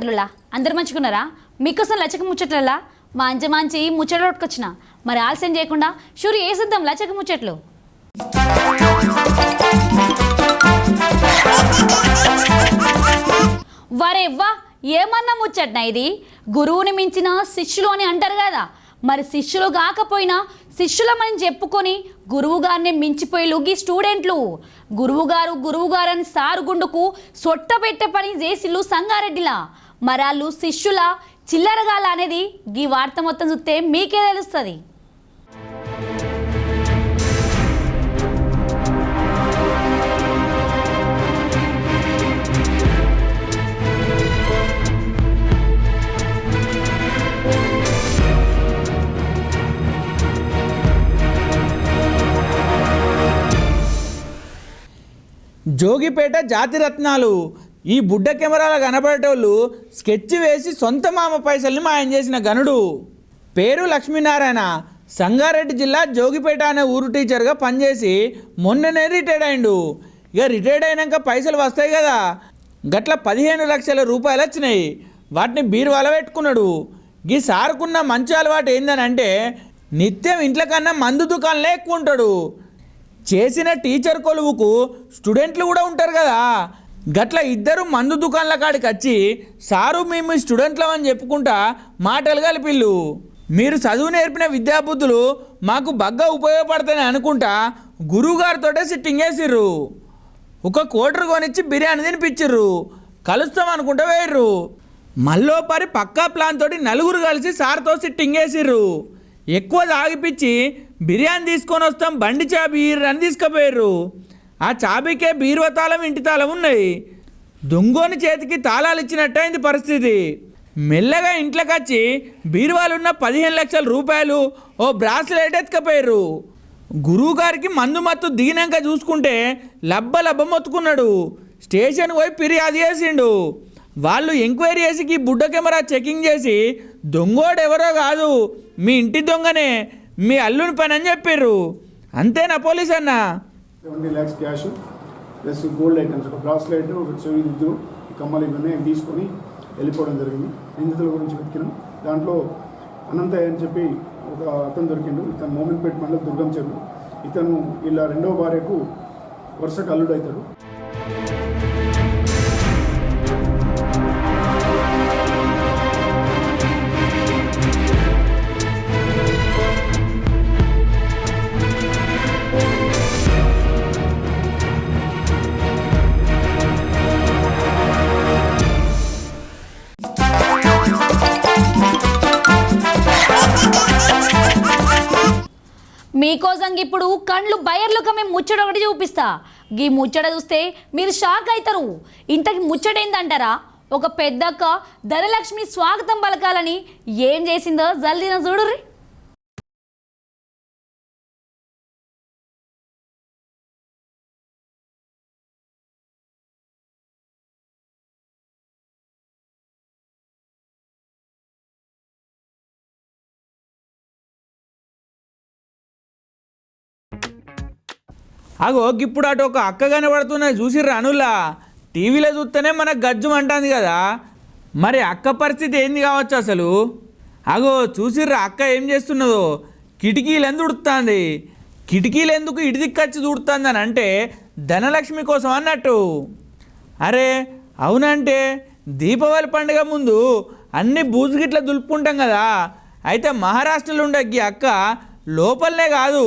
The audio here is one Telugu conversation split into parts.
మరదలులా అందరు మంచుకున్నారా? మీకోసం లచ్చక ముచ్చట్లలా మంచి మంచి ముచ్చట్లు పట్టుకొచ్చిన. మరి ఆలస్యం చేయకుండా షూరు వేసిద్దాం లచ్చక ముచ్చట్లు. వరేవ్వా ఏమన్నా ముచ్చట్నా ఇది? గురువుని మించిన శిష్యులు అని అంటారు కదా. మరి శిష్యులు కాకపోయినా శిష్యులమని చెప్పుకొని గురువు గారిని మించిపోయి గీ స్టూడెంట్లు గురువు గారు అని సారు గుండుకు సొట్ట పెట్టే పని చేసిళ్ళు సంగారెడ్డిలా. మరి వాళ్ళు శిష్యుల చిల్లరగాల అనేది గీ వార్త మొత్తం చూస్తే మీకే తెలుస్తుంది. జోగిపేట జాతిరత్నాలు ఈ బుడ్డ కెమెరాల కనబడేటోళ్ళు స్కెచ్ వేసి సొంత మామ పైసల్ని మాయం చేసిన గనుడు. పేరు లక్ష్మీనారాయణ. సంగారెడ్డి జిల్లా జోగిపేట అనే ఊరు టీచర్గా పనిచేసి మొన్ననే రిటైర్డ్ అయిండు. ఇక రిటైర్డ్ అయినాక పైసలు వస్తాయి కదా, గట్ల 15 లక్షల రూపాయలు వచ్చినాయి. వాటిని బీరువాలో పెట్టుకున్నాడు. ఈ సారుకున్న మంచి అలవాటు ఏందని అంటే నిత్యం ఇంట్లో కన్నా మందు దుకాణంలో ఎక్కువ ఉంటాడు. చేసిన టీచర్ కొలువుకు స్టూడెంట్లు కూడా ఉంటారు కదా, గట్ల ఇద్దరు మందు దుకాణాల కాడికి వచ్చి సారు మేము స్టూడెంట్లం అని చెప్పుకుంటా మాటలు కలిపిల్లు. మీరు చదువు నేర్పిన విద్యాబుద్ధులు మాకు బాగా ఉపయోగపడతాయని అనుకుంటా గురువుగారితోటే సిట్టింగ్ వేసిర్రు. 1 కోటర్ కొనిచ్చి బిర్యానీ తినిపించిర్రు. కలుస్తాం అనుకుంటా వేయర్రు. మళ్ళోపరి పక్కా ప్లాన్ తోటి 4 కలిసి సార్తో సిట్టింగ్ వేసిర్రు. ఎక్కువ తాగిపిచ్చి బిర్యానీ తీసుకొని వస్తాం బండి చాబీ అని తీసుకుపోయారు. ఆ చాబీకే బీరువా తాళం ఇంటి తాళం ఉన్నాయి. దొంగోని చేతికి తాళాలు ఇచ్చినట్టయింది పరిస్థితి. మెల్లగా ఇంట్లోకి వచ్చి బీరువాలున్న 15 లక్షల రూపాయలు ఓ బ్రాస్లెట్ ఎత్తుకపోయారు. గురువు గారికి మందు మత్తు దిగినాక చూసుకుంటే లబ్బ మొత్తుకున్నాడు. స్టేషన్ పోయి ఫిర్యాదు చేసిండు. వాళ్ళు ఎంక్వైరీ చేసి బుడ్డ కెమెరా చెకింగ్ చేసి దొంగోడు ఎవరో కాదు మీ ఇంటి దొంగనే, మీ అల్లుని పని అని చెప్పారు. అంతేనా పోలీస్ అన్న? 70 lakhs cash plus gold items, ఒక బ్రాస్లెట్, ఒక చెవి దిద్దులు, ఈ కమ్మలు ఇవన్నీ తీసుకొని వెళ్ళిపోవడం జరిగింది. నిందితుల గురించి వెతికినాం. దాంట్లో అనంతయ్య అని చెప్పి ఒక అతను దొరికిండు. ఇతను మోమిన్పేట మండలం దుర్గం చెరువు. ఇతను ఇలా 2వ భార్యకు వరుసకు అల్లుడు అవుతాడు. మీకోసం ఇప్పుడు కండ్లు బయర్లుగా మేము ముచ్చట ఒకటి చూపిస్తా. గీ ముచ్చట చూస్తే మీరు షాక్ అవుతారు. ఇంతకి ముచ్చట ఏందంటారా? ఒక పెద్దక్క ధనలక్ష్మి స్వాగతం పలకాలని ఏం చేసిందో జల్దీన చూడుర్రి. అగో ఇప్పుడు అటు ఒక అక్క కనబడుతున్నది చూసిర్రా అనులా? టీవీలో చూస్తేనే మనకు గజ్జం అంటుంది కదా, మరి అక్క పరిస్థితి ఏంది కావచ్చు అసలు? అగో చూసిర్రా అక్క ఏం చేస్తున్నదో? కిటికీలు ఎందుకు ఉడుతుంది? కిటికీలు ఎందుకు ఇడిదిక్కచ్చి చూడుతుంది అని అంటే ధనలక్ష్మి కోసం అన్నట్టు. అరే అవునంటే దీపావళి పండుగ ముందు అన్ని బూజుగిట్లా దులుపుకుంటాం కదా, అయితే మహారాష్ట్రలో ఉండే ఈ అక్క లోపలనే కాదు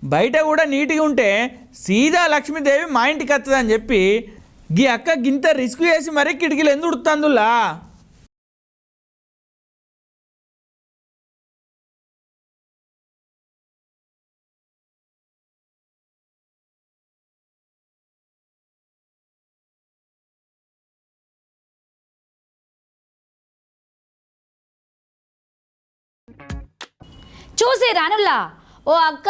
బయట కూడా నీట్గా ఉంటే సీదా లక్ష్మీదేవి మా ఇంటికి వస్తుందని చెప్పి గీ అక్క గింత రిస్క్ చేసి మరీ కిటికీలు ఎందుకు ఉడుతుందులా? చూసి రానుల్లా, ఓ అక్క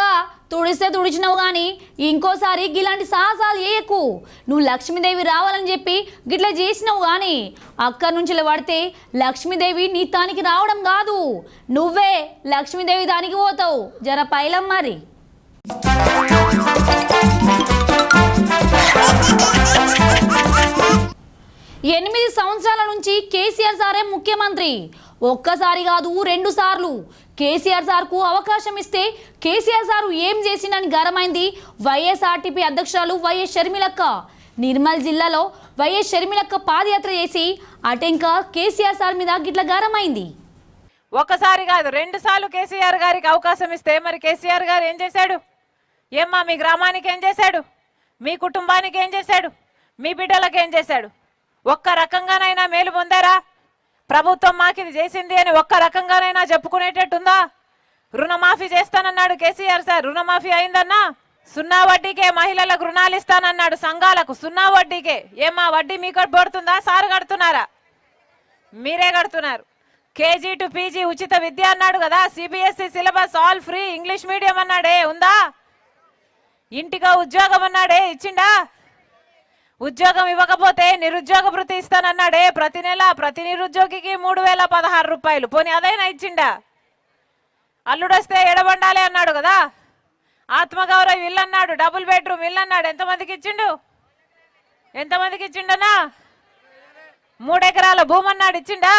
తుడిస్తే తుడిచినావు కానీ ఇంకోసారి ఇలాంటి సాహసాలు చేయకు. నువ్వు లక్ష్మీదేవి రావాలని చెప్పి గిట్లా చేసినావు కానీ అక్కడి నుంచి పడితే లక్ష్మీదేవి నీ తానికి రావడం కాదు, నువ్వే లక్ష్మీదేవి దానికి పోతావు. జర పైలం మరి. 8 సంవత్సరాల నుంచి కేసీఆర్ సారే ముఖ్యమంత్రి. ఒక్కసారి కాదు 2 సార్లు కేసీఆర్ సార్కు అవకాశం ఇస్తే కేసీఆర్ సారు ఏం చేసిందని గరమైంది వైఎస్ఆర్టీపీ అధ్యక్షురాలు వైఎస్ షర్మిలక్క. నిర్మల్ జిల్లాలో వైఎస్ షర్మిలక్క పాదయాత్ర చేసి అటెంక కేసీఆర్ సార్ మీద గిట్ల గరమైంది. ఒకసారి కాదు 2 సార్లు కేసీఆర్ గారికి అవకాశం ఇస్తే మరి కేసీఆర్ గారు ఏం చేశాడు? ఏమ్మా మీ గ్రామానికి ఏం చేశాడు? మీ కుటుంబానికి ఏం చేశాడు? మీ బిడ్డలకు ఏం చేశాడు? ఒక్క రకంగానైనా మేలు పొందారా? ప్రభుత్వం మాకు ఇది చేసింది అని ఒక్క రకంగానైనా చెప్పుకునేటట్టుందా? రుణమాఫీ చేస్తానన్నాడు కేసీఆర్ సార్, రుణమాఫీ అయిందన్నా? 0 వడ్డీకే మహిళలకు రుణాలు ఇస్తానన్నాడు, సంఘాలకు 0 వడ్డీకే. ఏమ్మా వడ్డీ మీకు పడుతుందా? సార్ కడుతున్నారా? మీరే కడుతున్నారు. కేజీ టు పీజీ ఉచిత విద్య అన్నాడు కదా, CBSE syllabus all free, English medium అన్నాడే ఉందా? ఇంటిగా ఉద్యోగం అన్నాడే ఇచ్చిండా? ఉద్యోగం ఇవ్వకపోతే నిరుద్యోగ భృతి ఇస్తానన్నాడే, ప్రతి నెల ప్రతి నిరుద్యోగికి 3016 రూపాయలు. పోనీ అదైనా ఇచ్చిండా? అల్లుడొస్తే ఎడబండాలి అన్నాడు కదా, ఆత్మగౌరవ ఇల్లు అన్నాడు, డబుల్ బెడ్రూమ్ ఇల్లు అన్నాడు. ఎంతమందికి ఇచ్చిండు? ఎంతమందికి ఇచ్చిండనా? 3 ఎకరాల భూమి అన్నాడు, ఇచ్చిండా?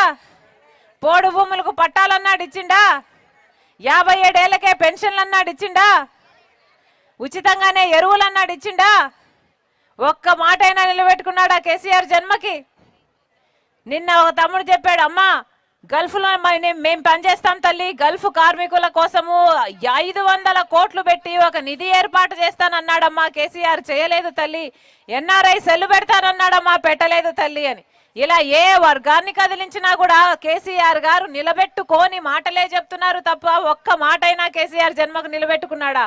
పోడు భూములకు పట్టాలన్నాడు, ఇచ్చిండా? 57 ఏళ్లకే పెన్షన్లు అన్నాడు, ఇచ్చిండా? ఉచితంగానే ఎరువులు అన్నాడు, ఇచ్చిండా? ఒక్క మాట అయినా నిలబెట్టుకున్నాడా కేసీఆర్ జన్మకి? నిన్న ఒక తమ్ముడు చెప్పాడు, అమ్మా గల్ఫ్లో మేము పనిచేస్తాం తల్లి, గల్ఫ్ కార్మికుల కోసము 500 కోట్లు పెట్టి ఒక నిధి ఏర్పాటు చేస్తానన్నాడమ్మా కేసీఆర్, చేయలేదు తల్లి. ఎన్ఆర్ఐ సెల్లు పెడతానన్నాడమ్మా, పెట్టలేదు తల్లి అని. ఇలా ఏ వర్గాన్ని కదిలించినా కూడా కేసీఆర్ గారు నిలబెట్టుకోని మాటలే చెప్తున్నారు తప్ప ఒక్క మాట అయినా కేసీఆర్ జన్మకు నిలబెట్టుకున్నాడా?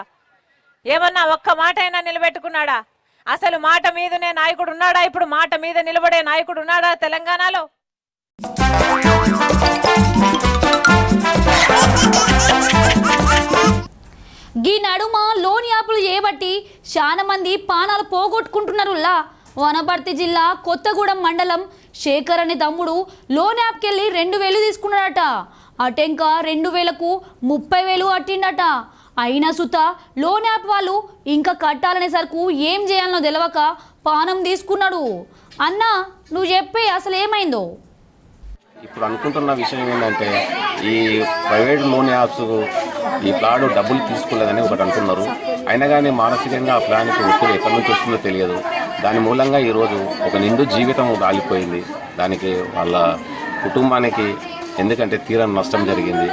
ఏమన్నా ఒక్క మాట అయినా నిలబెట్టుకున్నాడా? అసలు మాట మీదనే నాయకుడు ఉన్నాడా? ఇప్పుడు మాట మీద నిలబడే నాయకుడు ఉన్నాడా తెలంగాణలో? గీ నడుమ లోన్ యాప్లు చేయబట్టి చాలా మంది పానాలు పోగొట్టుకుంటున్నారులా. వనపర్తి జిల్లా కొత్తగూడెం మండలం శేఖర్ అనే తమ్ముడు లోన్ యాప్కి వెళ్ళి 2000 తీసుకున్నాడట. అటెంక 2000కు 30,000 అట్టిండట. అయినా సుత లోన్ యాప్ వాళ్ళు ఇంకా కట్టాలనే సరుకు ఏం చేయాలనో తెలవక పానం తీసుకున్నాడు. అన్న నువ్వు చెప్పే అసలు ఏమైందో? ఇప్పుడు అనుకుంటున్న విషయం ఏంటంటే ఈ ప్రైవేట్ లోన్ యాప్స్ ఈ ప్లాన్ డబ్బులు తీసుకోలేదని ఒకటి అంటున్నారు. అయినా కానీ మానసికంగా ఆ ప్లాన్కి ఒత్తిడి ఎక్కడి నుంచి వస్తుందో తెలియదు. దాని మూలంగా ఈరోజు ఒక నిండు జీవితం రాలిపోయింది. దానికి వాళ్ళ కుటుంబానికి ఎందుకంటే తీరని నష్టం జరిగింది.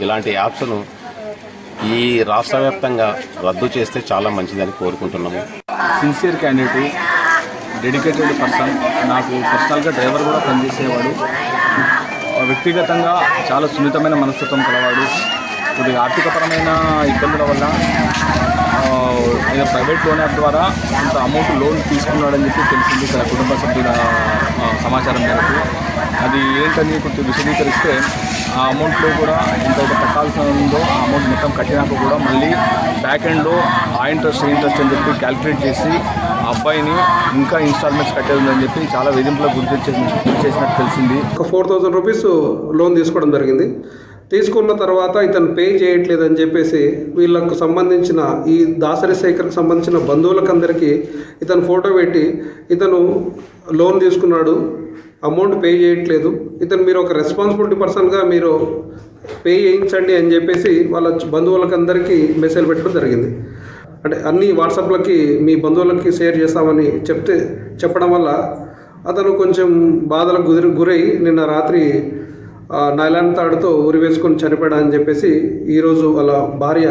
ఇలాంటి యాప్స్ను ఈ రాష్ట్ర వ్యాప్తంగా రద్దు చేస్తే చాలా మంచిదని కోరుకుంటున్నాము. Sincere candidate, dedicated person. నాకు పర్సనల్గా డ్రైవర్ కూడా పనిచేసేవాడు. వ్యక్తిగతంగా చాలా సున్నితమైన మనస్తత్వం కలవాడు. కొద్దిగా ఆర్థికపరమైన ఇబ్బందుల వల్ల ప్రైవేట్ లోన్ యాప్ ద్వారా కొంత అమౌంట్ లోన్ తీసుకున్నాడని చెప్పి తెలిసింది తన కుటుంబ సభ్యుల సమాచారం మేరకు. అది ఏంటని కొంచెం విశదీకరిస్తే ఆ అమౌంట్లో కూడా ఎంతైతే కట్టాల్సి ఉందో ఆ అమౌంట్ మొత్తం కట్టినాక కూడా మళ్ళీ బ్యాక్ ఎండ్లో ఆ ఇంట్రెస్ట్ అని చెప్పి క్యాలిక్యులేట్ చేసి ఆ అబ్బాయిని ఇంకా ఇన్స్టాల్మెంట్స్ కట్టేది ఉందని చెప్పి చాలా వేధింపులకు గురి చేసినట్టు తెలిసింది. ఒక 4,000 రూపీస్ లోన్ తీసుకోవడం జరిగింది. తీసుకున్న తర్వాత ఇతను పే చేయట్లేదని చెప్పేసి వీళ్ళకు సంబంధించిన ఈ దాసరి శేఖర్కి సంబంధించిన బంధువులకందరికీ ఇతను ఫోటో పెట్టి ఇతను లోన్ తీసుకున్నాడు, అమౌంట్ పే చేయట్లేదు, ఇతను మీరు ఒక రెస్పాన్సిబిలిటీ పర్సన్గా మీరు పే చేయించండి అని చెప్పేసి వాళ్ళ బంధువులకందరికీ మెసేజ్ పెట్టడం జరిగింది. అంటే అన్ని వాట్సాప్లకి మీ బంధువులకి షేర్ చేస్తామని చెప్పడం వల్ల అతను కొంచెం బాధలకు గురై నిన్న రాత్రి నైలాన్ తాడుతో ఉరి వేసుకొని చనిపోయాడని చెప్పేసి ఈరోజు వాళ్ళ భార్య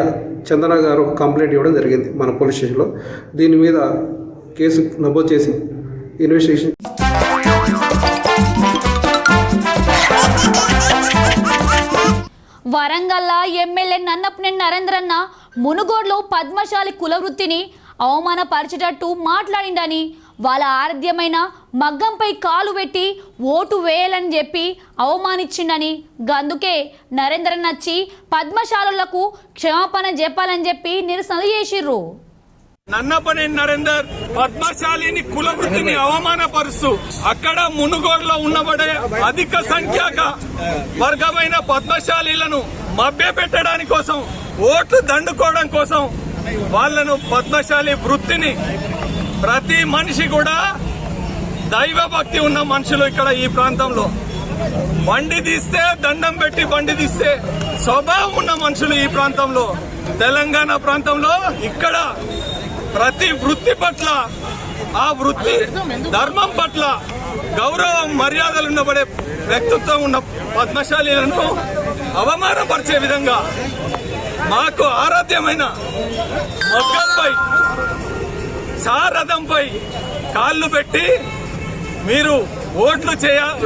చందన గారు కంప్లైంట్ ఇవ్వడం జరిగింది మన పోలీస్ స్టేషన్లో. దీని మీద కేసు నమోదు చేసి ఇన్వెస్టిగేషన్. వరంగల్లా ఎమ్మెల్యే నన్నపనేని నరేంద్రన్న మునుగోడులో పద్మశాలి కుల వృత్తిని అవమానపరిచేటట్టు మాట్లాడిండని, వాళ్ళ ఆరాధ్యమైన మగ్గంపై కాలు పెట్టి ఓటు వేయాలని చెప్పి అవమానించిండని, గందుకే నరేంద్రన్న వచ్చి పద్మశాలులకు క్షమాపణ చెప్పాలని చెప్పి నిరసన చేసిర్రు. నన్నపనేని నరేందర్ పద్మశాలిని కుల వృత్తిని అవమానపరుస్తూ అక్కడ మునుగోడులో ఉన్నబడే అధిక సంఖ్యాక వర్గమైన పద్మశాలీలను మభ్యపెట్టడానికి కోసం, ఓట్లు దండుకోవడం కోసం వాళ్ళను పద్మశాలి వృత్తిని ప్రతి మనిషి కూడా దైవ భక్తి ఉన్న మనుషులు ఇక్కడ ఈ ప్రాంతంలో. బండి తీస్తే దండం పెట్టి బండి తీస్తే స్వభావం ఉన్న మనుషులు ఈ ప్రాంతంలో. తెలంగాణ ప్రాంతంలో ఇక్కడ ప్రతి వృత్తి పట్ల, ఆ వృత్తి ధర్మం పట్ల గౌరవం మర్యాదలు ఉండబడే వ్యక్తిత్వం ఉన్న పద్మశాలీలను అవమానపరిచే విధంగా మాకు ఆరాధ్యమైన మొగ్గంపై, సారథంపై కాళ్ళు పెట్టి మీరు ఓట్లు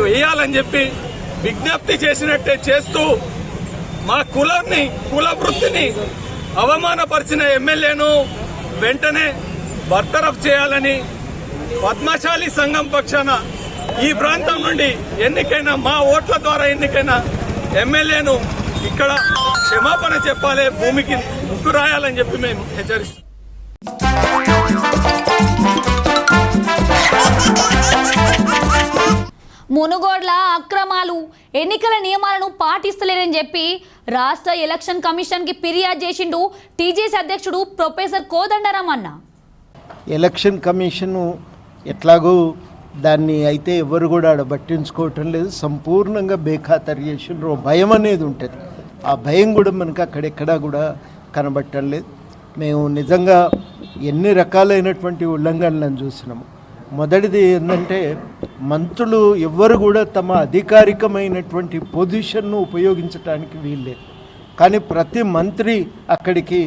వేయాలని చెప్పి విజ్ఞప్తి చేసినట్టే చేస్తూ మా కులాన్ని, కుల వృత్తిని అవమానపరిచిన ఎమ్మెల్యేను వెంటనే బర్తరఫ్ చేయాలని పద్మశాలి సంఘం పక్షాన ఈ ప్రాంతం నుండి ఎన్నికైన, మా ఓట్ల ద్వారా ఎన్నికైన ఎమ్మెల్యేను ఇక్కడ క్షమాపణ చెప్పాలి, భూమికి ముక్కు రాయాలని చెప్పి మేము హెచ్చరిస్తాం. మునుగోడ్ల అక్రమాలు, ఎన్నికల నియమాలను పాటిస్తలేరని చెప్పి రాష్ట్ర ఎలక్షన్ కమిషన్కి ఫిర్యాదు చేసిండు టీజేసీ అధ్యక్షుడు ప్రొఫెసర్ కోదండరామన్న. ఎలక్షన్ కమిషను ఎట్లాగో దాన్ని అయితే ఎవరు కూడా పట్టించుకోవటం లేదు, సంపూర్ణంగా బేఖాతరు చేసిండ్రు. భయం అనేది ఉంటుంది, ఆ భయం కూడా మనకు అక్కడెక్కడా కూడా కనబట్టం లేదు. మేము నిజంగా ఎన్ని రకాలైనటువంటి ఉల్లంఘనలను చూసినాము. మొదటిది ఏంటంటే, మంత్రులు ఎవ్వరు కూడా తమ అధికారికమైనటువంటి పొజిషన్ను ఉపయోగించడానికి వీల్లేదు, కానీ ప్రతి మంత్రి అక్కడికి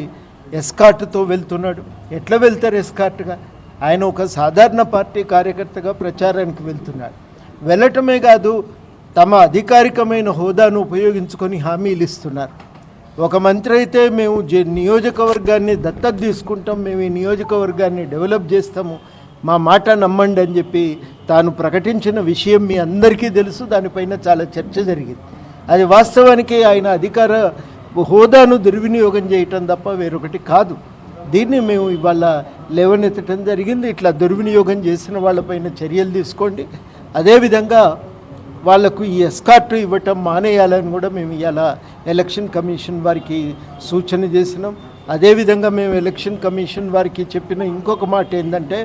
ఎస్కార్ట్తో వెళ్తున్నాడు. ఎట్లా వెళ్తారు ఎస్కార్ట్గా? ఆయన ఒక సాధారణ పార్టీ కార్యకర్తగా ప్రచారానికి వెళ్తున్నాడు. వెళ్ళటమే కాదు, తమ అధికారికమైన హోదాను ఉపయోగించుకొని హామీలు ఇస్తున్నారు. ఒక మంత్రి అయితే మేము నియోజకవర్గాన్ని దత్తత తీసుకుంటాం, మేము ఈ నియోజకవర్గాన్ని డెవలప్ చేస్తాము, మా మాట నమ్మండి అని చెప్పి తాను ప్రకటించిన విషయం మీ అందరికీ తెలుసు. దానిపైన చాలా చర్చ జరిగింది. అది వాస్తవానికి ఆయన అధికార హోదాను దుర్వినియోగం చేయటం తప్ప వేరొకటి కాదు. దీన్ని మేము ఇవాళ లేవనెత్తడం జరిగింది. ఇట్లా దుర్వినియోగం చేసిన వాళ్ళపైన చర్యలు తీసుకోండి, అదేవిధంగా వాళ్లకు ఈ ఎస్కార్ట్ ఇవ్వటం మానేయాలని కూడా మేము ఇవాళ ఎలక్షన్ కమిషన్ వారికి సూచన చేసినాం. అదేవిధంగా మేము ఎలక్షన్ కమిషన్ వారికి చెప్పిన ఇంకొక మాట ఏంటంటే,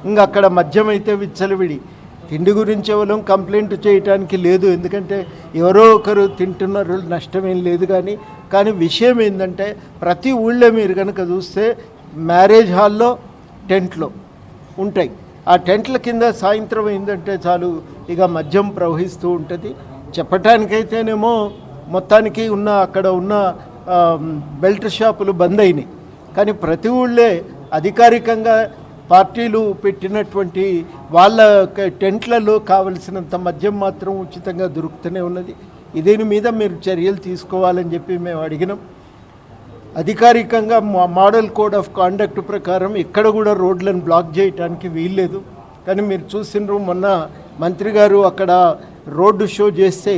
ఇంకా అక్కడ మద్యం అయితే విచ్చలవిడి, తిండి గురించి ఎవరో కంప్లైంట్ చేయటానికి లేదు, ఎందుకంటే ఎవరో ఒకరు తింటున్నారు, నష్టమేం లేదు. కానీ విషయం ఏంటంటే, ప్రతి ఊళ్ళో మీరు కనుక చూస్తే మ్యారేజ్ హాల్లో టెంట్లో ఉంటాయి. ఆ టెంట్ల కింద సాయంత్రం ఏంటంటే చాలు ఇక మద్యం ప్రవహిస్తూ ఉంటుంది. చెప్పటానికైతేనేమో మొత్తానికి అక్కడ ఉన్న బెల్ట్ షాపులు బంద్ అయినాయి, కానీ ప్రతి ఊళ్ళే అధికారికంగా పార్టీలు పెట్టినటువంటి వాళ్ళ టెంట్లలో కావలసినంత మద్యం మాత్రం ఉచితంగా దొరుకుతూనే ఉన్నది. దీని మీద మీరు చర్యలు తీసుకోవాలని చెప్పి మేము అడిగినాం. అధికారికంగా మోడల్ కోడ్ ఆఫ్ కాండక్ట్ ప్రకారం ఎక్కడ కూడా రోడ్లను బ్లాక్ చేయడానికి వీల్లేదు. కానీ మీరు చూసినారు, మొన్న మంత్రి గారు అక్కడ రోడ్డు షో చేస్తే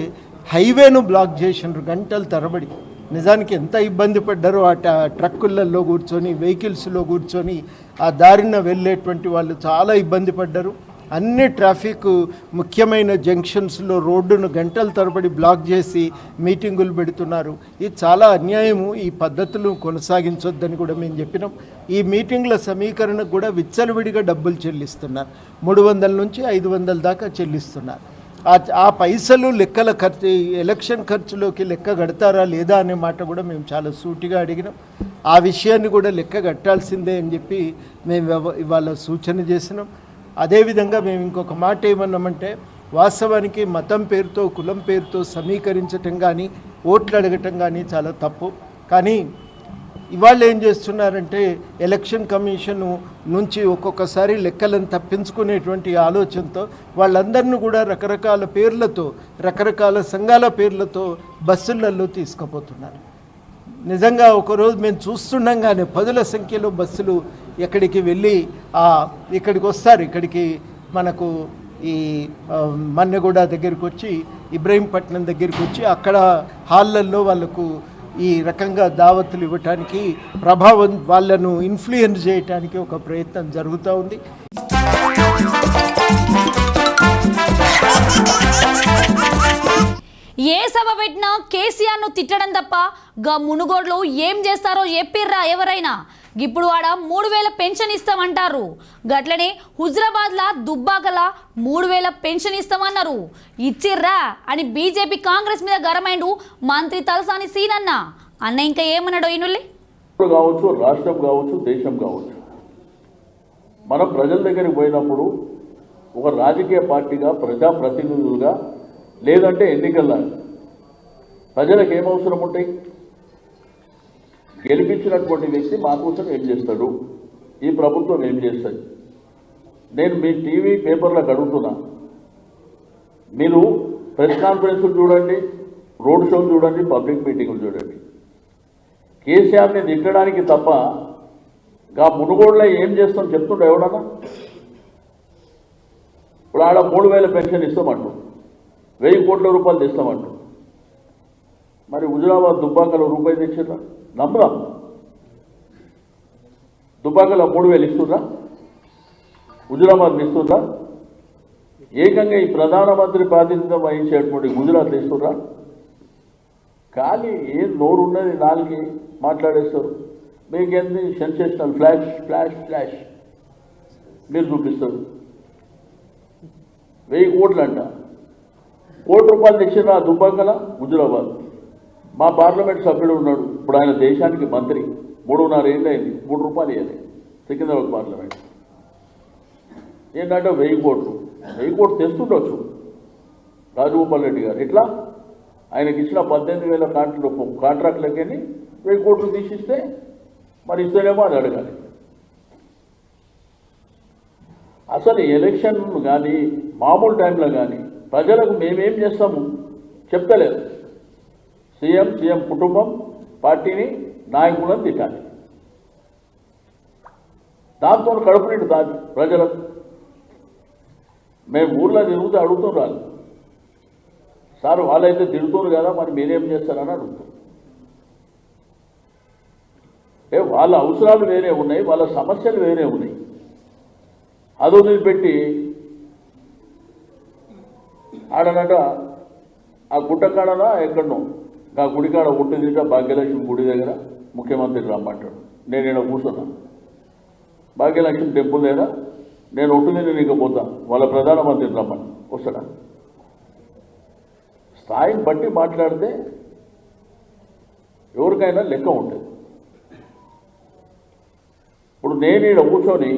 హైవేను బ్లాక్ చేసినారు గంటల తరబడి. నిజానికి ఎంత ఇబ్బంది పడ్డారో ఆ ట్రక్కులలో కూర్చొని, వెహికల్స్లో కూర్చొని ఆ దారిన వెళ్ళేటువంటి వాళ్ళు చాలా ఇబ్బంది పడ్డారు. అన్ని ట్రాఫిక్ ముఖ్యమైన జంక్షన్స్లో రోడ్డును గంటల తరబడి బ్లాక్ చేసి మీటింగులు పెడుతున్నారు. ఇది చాలా అన్యాయము, ఈ పద్ధతులు కొనసాగించొద్దని కూడా మేము చెప్పినాం. ఈ మీటింగ్ల సమీకరణకు కూడా విచ్చలవిడిగా డబ్బులు చెల్లిస్తున్నారు, 300 నుంచి 500 దాకా చెల్లిస్తున్నారు. ఆ పైసలు లెక్కల ఖర్చు, ఎలక్షన్ ఖర్చులోకి లెక్క కడతారా లేదా అనే మాట కూడా మేము చాలా సూటిగా అడిగినాం. ఆ విషయాన్ని కూడా లెక్క కట్టాల్సిందే అని చెప్పి మేము ఇవాళ సూచన చేసినాం. అదేవిధంగా మేము ఇంకొక మాట ఏమన్నామంటే, వాస్తవానికి మతం పేరుతో, కులం పేరుతో సమీకరించటం కానీ, ఓట్లు అడగటం కానీ చాలా తప్పు. కానీ ఇవాళ ఏం చేస్తున్నారంటే, ఎలక్షన్ కమిషన్ నుంచి ఒక్కొక్కసారి లెక్కలను తప్పించుకునేటువంటి ఆలోచనతో వాళ్ళందరినీ కూడా రకరకాల పేర్లతో, రకరకాల సంఘాల పేర్లతో బస్సులలో తీసుకుపోతున్నారు. నిజంగా ఒకరోజు మేము చూస్తుండగానే 10ల సంఖ్యలో బస్సులు ఎక్కడికి వెళ్ళి ఇక్కడికి వస్తారు. ఇక్కడికి మనకు ఈ మన్నెగూడ దగ్గరికి వచ్చి, ఇబ్రహీంపట్నం దగ్గరికి వచ్చి అక్కడ హాళ్ళల్లో వాళ్ళకు ఈ రకంగా దావతులు ఇవ్వటానికి, ప్రభావం వాళ్ళను ఇన్ఫ్లుయెన్స్ చేయటానికి ఒక ప్రయత్నం జరుగుతూ ఉంది. ఏ సభ పెట్టినా కేసీఆర్ను తిట్టడం తప్ప గా మునుగోడ్లో ఏం చేస్తారో చెప్పిర్రా ఎవరైనా. ఇప్పుడు ఆడ 3000 పెన్షన్ ఇస్తామంటారు. గట్లనే హుజరాబాద్లా దుబ్బాకలా 3000 పెన్షన్ ఇస్తామన్నారు. ఇచ్చిర్రా అని బీజేపీ కాంగ్రెస్ మీద గరమైండు మంత్రి తలసాని సీనన్న. అన్న ఇంకా ఏమన్నాడో ఈనుల్లి. కావచ్చు, రాష్ట్రం కావచ్చు, దేశం కావచ్చు, మనం ప్రజల దగ్గరికి పోయినప్పుడు ఒక రాజకీయ పార్టీగా, ప్రజాప్రతినిధులుగా, లేదంటే ఎన్నికల్లో ప్రజలకు ఏం అవసరం ఉంటాయి? గెలిపించినటువంటి వ్యక్తి మా కోసం ఏం చేస్తాడు, ఈ ప్రభుత్వం ఏం చేస్తుంది? నేను మీ టీవీ పేపర్లకు అడుగుతున్నా, మీరు ప్రెస్ కాన్ఫరెన్సులు చూడండి, రోడ్ షోలు చూడండి, పబ్లిక్ మీటింగులు చూడండి. కేసీఆర్ని తిట్టడానికి తప్ప గా మునుగోడులో ఏం చేస్తాం చెప్తుండే ఎవడన్నా? ఇప్పుడు ఆడ 3000 పెన్షన్ ఇస్తామంటూ 1000 కోట్ల రూపాయలు తెస్తామంటూ, మరి హుజరాబాద్ దుబ్బాకలో రూపాయి తెచ్చిర్రా? నమ్మదాం. దుబ్బాకలో 3000 ఇస్తుండ్రా? హుజరాబాద్ ఇస్తుండ్రా? ఏకంగా ఈ ప్రధానమంత్రి ప్రాతినిధ్యం వహించేటువంటి గుజరాత్ ఇస్తుండ్రా? కానీ ఏం నోరు ఉన్నది నాలుగు మాట్లాడేస్తారు. మీకేంది సెన్సేషనల్ ఫ్లాష్ ఫ్లాష్ ఫ్లాష్ మీరు చూపిస్తారు. 1000 కోట్లు అంట. 1 కోటి రూపాయలు తెచ్చిన దుబ్బాకల హుజరాబాద్. మా పార్లమెంట్ సభ్యుడు ఉన్నాడు, ఇప్పుడు ఆయన దేశానికి మంత్రి, 3.5 ఏళ్ళు అయింది, 3 రూపాయలు ఇవ్వాలి సికింద్రాబాద్ పార్లమెంట్. ఏంటంటే 1000 కోట్లు 1000 కోట్లు తెస్తుండొచ్చు రాజగోపాల్ రెడ్డి గారు. ఇట్లా ఆయనకి ఇచ్చిన 18,000 కాంట్రాక్ట్లకి 1000 కోట్లు తీసిస్తే మరి ఇస్తేనేమో అది అడగాలి. అసలు ఎలక్షన్ కానీ మామూలు టైంలో కానీ ప్రజలకు మేమేం చేస్తాము చెప్తలేదు. సీఎం కుటుంబం, పార్టీని, నాయకులను తిట్టాలి. దాంతో కడుపు నిండు దాన్ని ప్రజలకు. మేము ఊర్లో తిరుగుతూ అడుగుతున్నారు, సార్ వాళ్ళైతే తిరుగుతున్నారు కదా, మరి మీరేం చేస్తారని అడుగుతారు. వాళ్ళ అవసరాలు వేరే ఉన్నాయి, వాళ్ళ సమస్యలు వేరే ఉన్నాయి. అది వదిలిపెట్టి ఆడనట ఆ గుట్టకాడనా ఎక్కడనో ఆ గుడికాడ పుట్టిందిట భాగ్యలక్ష్మి గుడి దగ్గర ముఖ్యమంత్రి రమ్మంటాడు. నేను ఇక్కడ కూర్చున్నా, భాగ్యలక్ష్మి టెంపుల్ లేదా నేను ఒట్టుదిని నీకు పోతా, వాళ్ళ ప్రధానమంత్రి రమ్మని వస్తాడా? స్థాయిని బట్టి మాట్లాడితే ఎవరికైనా లెక్క ఉంటుంది. ఇప్పుడు నేను ఇక్కడ కూర్చొని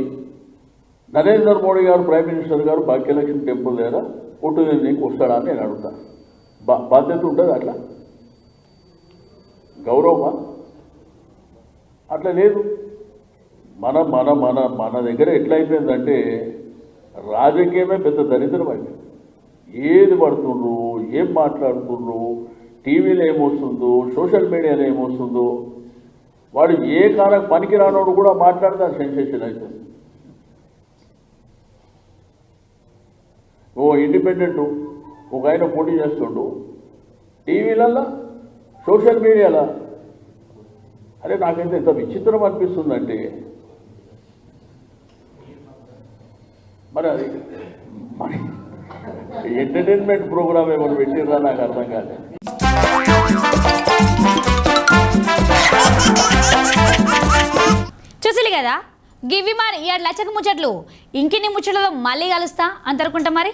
నరేంద్ర మోడీ గారు ప్రైమ్ మినిస్టర్ గారు భాగ్యలక్ష్మి టెంపుల్ లేదా ఒట్టుదిని నీకు వస్తాడా అని నేను అడుగుతాను. బాధ్యత ఉంటుంది అట్లా? గౌరవమా? అట్లా లేదు. మన మన మన మన దగ్గర ఎట్లయిపోయిందంటే రాజకీయమే పెద్ద దరిద్రం అయిపోయింది. ఏది పడుతుండ్రు, ఏం మాట్లాడుతుండ్రు, టీవీలో ఏమొస్తుందో, సోషల్ మీడియాలో ఏమొస్తుందో, వాడు ఏ కారణం పనికి రానోడు కూడా మాట్లాడితే సెన్సేషన్ అవుతుంది. ఓ ఇండిపెండెంట్ ఒక ఆయన పోటీ చేస్తుండు టీవీలల్లో, సోషల్ మీడియాలో. అరే నాకైతే ఎంత విచిత్రం అనిపిస్తుందంటే, మరి అది మరి ఎంటర్టైన్మెంట్ ప్రోగ్రామ్ ఏమైనా పెట్టిర్రా నాకు అర్థం కాలేదు. చూసిలి కదా, గివి మరి 7 లక్షల ముచ్చట్లు. ఇంకిన్ని ముచ్చట్లతో మళ్ళీ కలుస్తా అంతరుకుంటా మరి.